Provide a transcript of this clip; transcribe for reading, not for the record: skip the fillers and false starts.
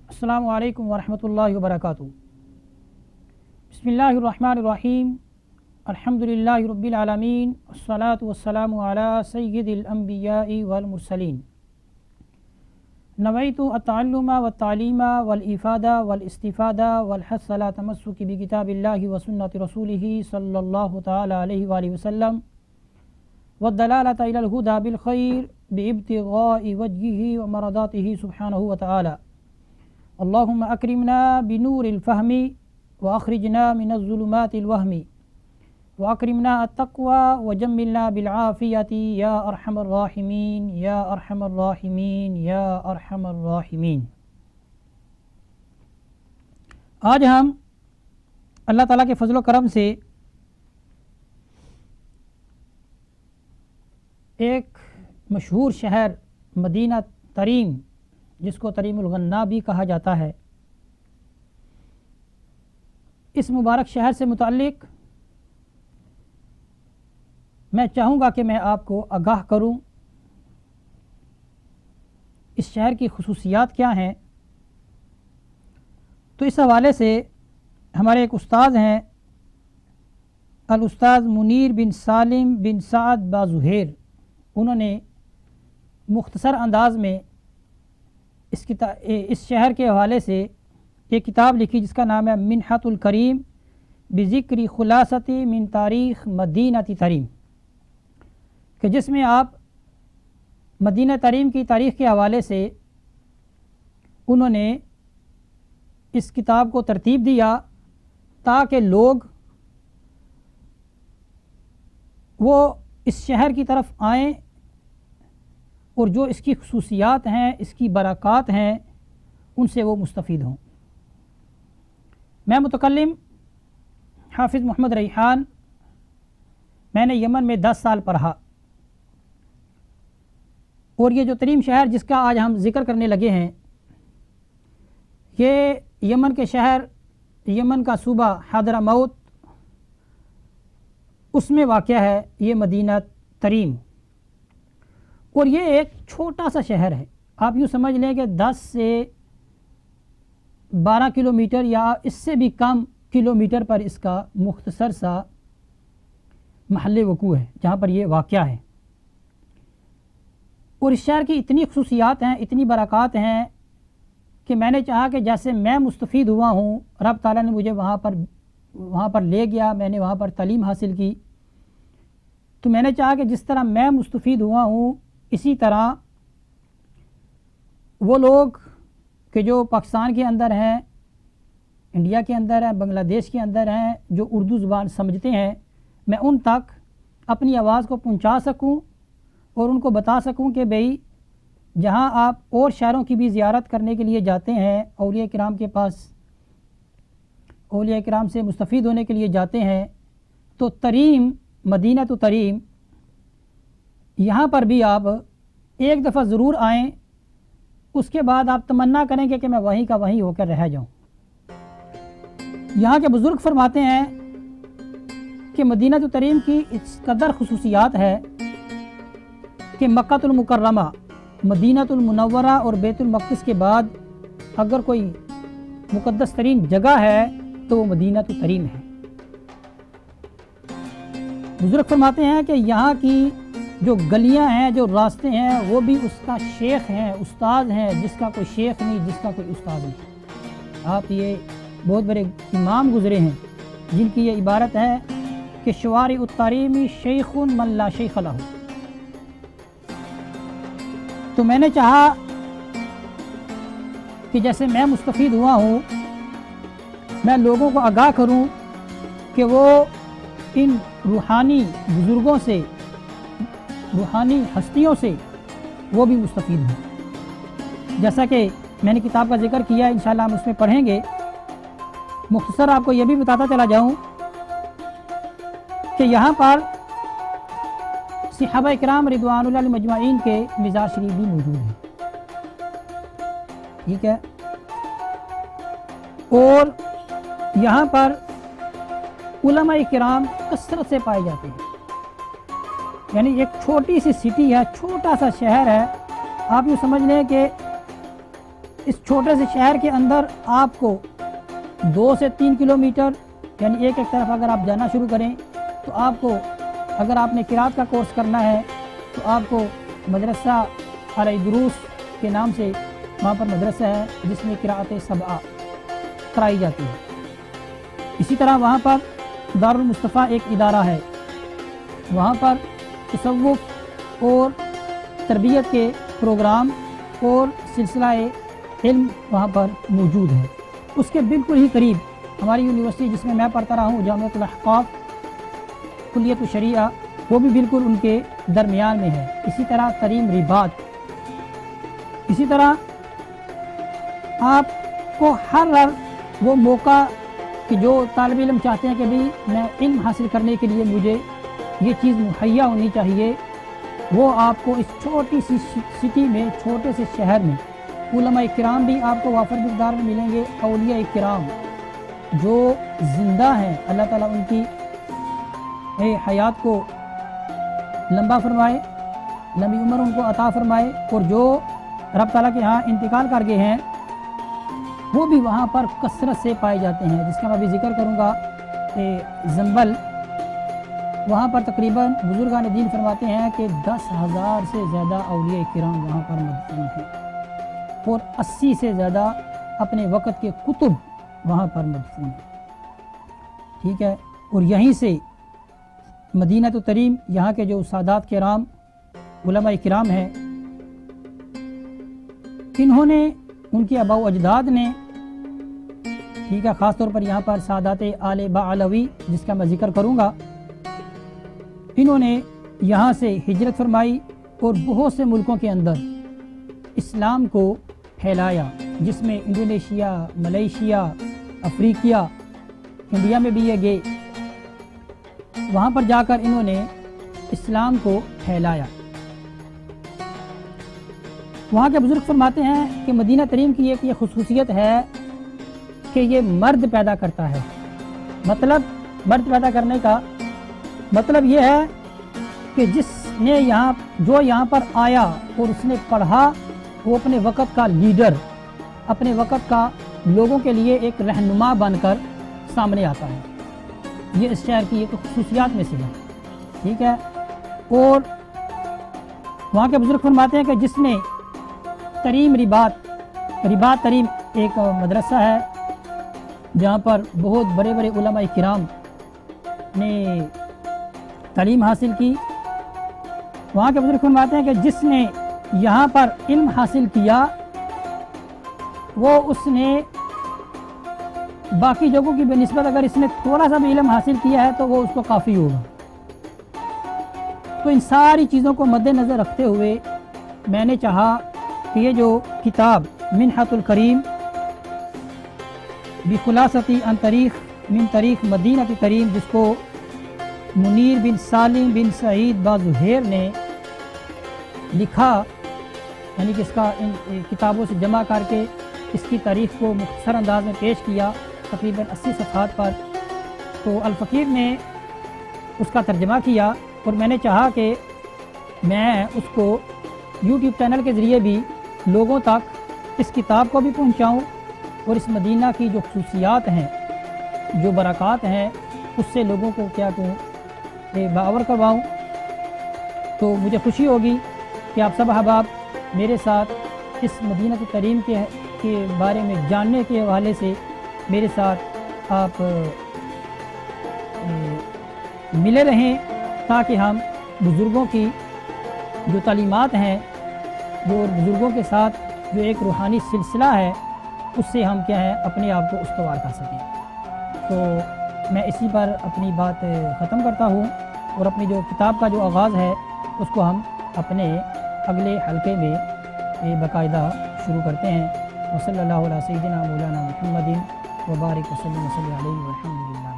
अस्सलामु अलैकुम वरहमतुल्लाहि वबरकातुहू। बिस्मिल्लाहिर्रहमानिर्रहीम। अल्हम्दुलिल्लाहि रब्बिल आलमीन वस्सलातु वस्सलामु अला सय्यिदिल अंबियाइ वल मुरसलीन। नवैतु अत्तअल्लुमा वत्तालीमा वल इफ़ादा वल इस्तिफ़ादा वल हस्स अला तमस्सुकि बि किताबिल्लाहि व सुन्नति रसूलिहि सल्लल्लाहु तआला अलैहि व आलिहि वसल्लम वद्दलालता इलल हुदा बिल खैर बिइब्तिगाइ वज्हिहि व मरदातिहि सुब्हानहु व तआला। अल्लाहुम्मा अक्रिमना बिनूरिल फ़हमी व अख़रिजना मिनज़्ज़ुलुमातिल वहमी व अक्रिमना अत्तक़वा व जम्मिलना बिल आफ़ियति या अरहमर राहिमीन या अरहमर राहिमीन या अरहमर राहिमीन। आज हम अल्लाह ताला के फ़ज़ल व करम से एक मशहूर शहर मदीना तरीम, जिसको तरीमुल गन्ना भी कहा जाता है, इस मुबारक शहर से मुताल्लिक़ मैं चाहूँगा कि मैं आपको आगाह करूँ इस शहर की खुसूसियात क्या हैं। तो इस हवाले से हमारे एक उस्ताद हैं, अल उस्ताद मुनीर बिन सालिम बिन साद बाज़ुहेर। उन्होंने मुख्तसर अंदाज में इस शहर के हवाले से एक किताब लिखी जिसका नाम है मिन्हतुल करीम बिज़िक्रि खुलासती मिन तारीख़ मदीनती तरीम, कि जिसमें आप मदीना तरीम की तारीख़ के हवाले से उन्होंने इस किताब को तरतीब दिया ताकि लोग वो इस शहर की तरफ आएँ और जो इसकी खुसूसियात हैं, इसकी बरक़ात हैं, उनसे वो मुस्तफ़ीद हों। मैं मुतकल्लिम हाफ़िज़ मोहम्मद रैहान, मैंने यमन में 10 साल पढ़ा और ये जो तरीम शहर जिसका आज हम ज़िक्र करने लगे हैं, ये यमन के शहर, यमन का सूबा हदरामौत, उसमें वाक़या है ये मदीना तरीम। और ये एक छोटा सा शहर है, आप यूँ समझ लें कि 10 से 12 किलोमीटर या इससे भी कम किलोमीटर पर इसका मुख्तसर सा महल्ले वकू है जहाँ पर ये वाक़या है। और इस शहर की इतनी खुसूसियात हैं, इतनी बरक़ात हैं कि मैंने चाहा कि जैसे मैं मुस्तफ़ीद हुआ हूँ, रब ताला ने मुझे वहाँ पर ले गया, मैंने वहाँ पर तालीम हासिल की, तो मैंने चाहा कि जिस तरह मैं मुस्तफ़ीद हुआ हूँ इसी तरह वो लोग कि जो पाकिस्तान के अंदर हैं, इंडिया के अंदर हैं, बांग्लादेश के अंदर हैं, जो उर्दू ज़ुबान समझते हैं, मैं उन तक अपनी आवाज़ को पहुंचा सकूं और उनको बता सकूं कि भाई जहां आप और शहरों की भी ज़ियारत करने के लिए जाते हैं, औलिया किराम के पास, औलिया किराम से मुस्तफ़ीद होने के लिए जाते हैं, तो तरीम, मदीना तो तरीम, यहाँ पर भी आप एक दफ़ा ज़रूर आएँ, उसके बाद आप तमन्ना करेंगे कि मैं वहीं का वहीं होकर रह जाऊँ। यहाँ के बुज़ुर्ग फरमाते हैं कि मदीना तो तरीम की इस कदर खुसूसियात है कि मक्कातुल मुकर्रमा, मदीनातुल मुनव्वरा और बैतुल मक़दिस के बाद अगर कोई मुक़द्दस तरीन जगह है तो वो मदीना तो तरीम है। बुज़ुर्ग फरमाते हैं कि यहाँ की जो गलियाँ हैं, जो रास्ते हैं, वो भी उसका शेख हैं, उस्ताद हैं, जिसका कोई शेख नहीं, जिसका कोई उस्ताद नहीं। आप ये बहुत बड़े इमाम गुज़रे हैं जिनकी ये इबारत है कि शवारी उत्तारीमी शेखुन मन ला शेख लहू। तो मैंने चाहा कि जैसे मैं मुस्तफ़ीद हुआ हूँ, मैं लोगों को आगाह करूँ कि वो इन रूहानी बुज़ुर्गों से, रूहानी हस्तियों से वो भी मुस्तफ़ीद हों। जैसा कि मैंने किताब का ज़िक्र किया, इंशाअल्लाह हम उसमें पढ़ेंगे। मुख्तसर आपको ये भी बताता चला जाऊँ कि यहाँ पर सहाबा इकराम रिदवानुल्लाह अलैहिम अजमाइन के मज़ार शरीफ भी मौजूद हैं, ठीक है। और यहाँ पर उलमा इकराम कसरत से पाए जाते हैं, यानी एक छोटी सी सिटी है, छोटा सा शहर है। आप यूँ समझ लें कि اس چھوٹے سے شہر کے اندر آپ کو 2 سے 3 کلومیٹر یعنی ایک طرف اگر آپ جانا شروع کریں تو آپ کو، اگر آپ نے قرات کا کورس کرنا ہے تو آپ کو مدرسہ علی دروس کے نام سے وہاں پر مدرسہ ہے جس میں قرات سبعہ کرائی جاتی ہے۔ اسی طرح وہاں پر دارالمصطفیٰ ایک ادارہ ہے، وہاں پر تصوف اور تربیت کے پروگرام اور سلسلہ علم وہاں پر موجود ہے۔ اس کے بالکل ہی قریب ہماری یونیورسٹی جس میں پڑھتا رہا ہوں، جامعۃ الاحقاف کلیت الشریعہ، وہ بھی بالکل ان کے درمیان میں ہے۔ اسی طرح تریم رباط، اسی طرح آپ کو ہر وہ موقع کہ جو طالب علم چاہتے ہیں کہ بھئی میں علم حاصل کرنے کے لیے مجھے یہ چیز مہیا ہونی چاہیے، وہ آپ کو اس چھوٹی سی سٹی میں، چھوٹے سے شہر میں علماء کرام بھی آپ کو وافر مقدار میں ملیں گے۔ اولیاء کرام جو زندہ ہیں، اللہ تعالیٰ ان کی حیات کو لمبا فرمائے، لمبی عمر ان کو عطا فرمائے، اور جو رب تعالیٰ کے ہاں انتقال کر گئے ہیں وہ بھی وہاں پر کثرت سے پائے جاتے ہیں، جس کا میں بھی ذکر کروں گا کہ زنبل، وہاں پر تقریباً بزرگان دین فرماتے ہیں کہ 10,000 سے زیادہ اولیاء کرام وہاں پر مدفون ہیں، اور 80 سے زیادہ اپنے وقت کے کتب وہاں پر مدفون ہیں، ٹھیک ہے۔ اور یہیں سے مدینہ تریم، یہاں کے جو سادات کرام علماء کرام ہیں، انہوں نے، ان کے آباء و اجداد نے، ٹھیک ہے، خاص طور پر یہاں پر سادات آل بعلوی جس کا میں ذکر کروں گا، انہوں نے یہاں سے ہجرت فرمائی اور بہت سے ملکوں کے اندر اسلام کو پھیلایا، جس میں انڈونیشیا، ملیشیا، افریقہ، انڈیا میں بھی یہ گئے، وہاں پر جا کر انہوں نے اسلام کو پھیلایا۔ وہاں کے بزرگ فرماتے ہیں کہ مدینہ تریم کی ایک یہ خصوصیت ہے کہ یہ مرد پیدا کرتا ہے۔ مطلب مرد پیدا کرنے کا مطلب یہ ہے کہ جس نے جو یہاں پر آیا اور اس نے پڑھا، وہ اپنے وقت کا لیڈر، اپنے وقت کا لوگوں کے لیے ایک رہنما بن کر سامنے آتا ہے۔ یہ اس شہر کی ایک خصوصیات میں سے ہے، ٹھیک ہے۔ اور وہاں کے بزرگ فرماتے ہیں کہ جس نے تریم رباط تریم ایک مدرسہ ہے جہاں پر بہت بڑے بڑے علماء کرام نے تعلیم حاصل کی، وہاں کے بزرگ فرماتے ہیں کہ جس نے یہاں پر علم حاصل کیا، وہ اس نے باقی جگہوں کی بہ نسبت اگر اس نے تھوڑا سا بھی علم حاصل کیا ہے تو وہ اس کو کافی ہوگا۔ تو ان ساری چیزوں کو مد نظر رکھتے ہوئے میں نے چاہا کہ یہ جو کتاب منحۃ الکریم بخلاصتی من تاریخ مدینہ تریم، جس کو منیر بن سالم بن سعید بازہیر نے لکھا، یعنی کہ اس کا ان کتابوں سے جمع کر کے اس کی تاریخ کو مختصر انداز میں پیش کیا، تقریباً 80 صفحات پر، تو الفقیر نے اس کا ترجمہ کیا، اور میں نے چاہا کہ میں اس کو یوٹیوب چینل کے ذریعے بھی لوگوں تک اس کتاب کو بھی پہنچاؤں، اور اس مدینہ کی جو خصوصیات ہیں، جو برکات ہیں، اس سے لوگوں کو کیا کہوں باور کرواؤں۔ تو مجھے خوشی ہوگی کہ آپ سب احباب میرے ساتھ اس مدینہ تریم کے بارے میں جاننے کے حوالے سے میرے ساتھ آپ ملے رہیں، تاکہ ہم بزرگوں کی جو تعلیمات ہیں، جو بزرگوں کے ساتھ جو ایک روحانی سلسلہ ہے، اس سے ہم کیا ہے اپنے آپ کو استوار کر سکیں۔ تو میں اسی پر اپنی بات ختم کرتا ہوں، اور اپنی جو کتاب کا جو آغاز ہے اس کو ہم اپنے اگلے حلقے میں باقاعدہ شروع کرتے ہیں۔ وصلی اللہ علیہ سیدنا مولانا محمد وبارک وسلم علیہ والحمد للہ۔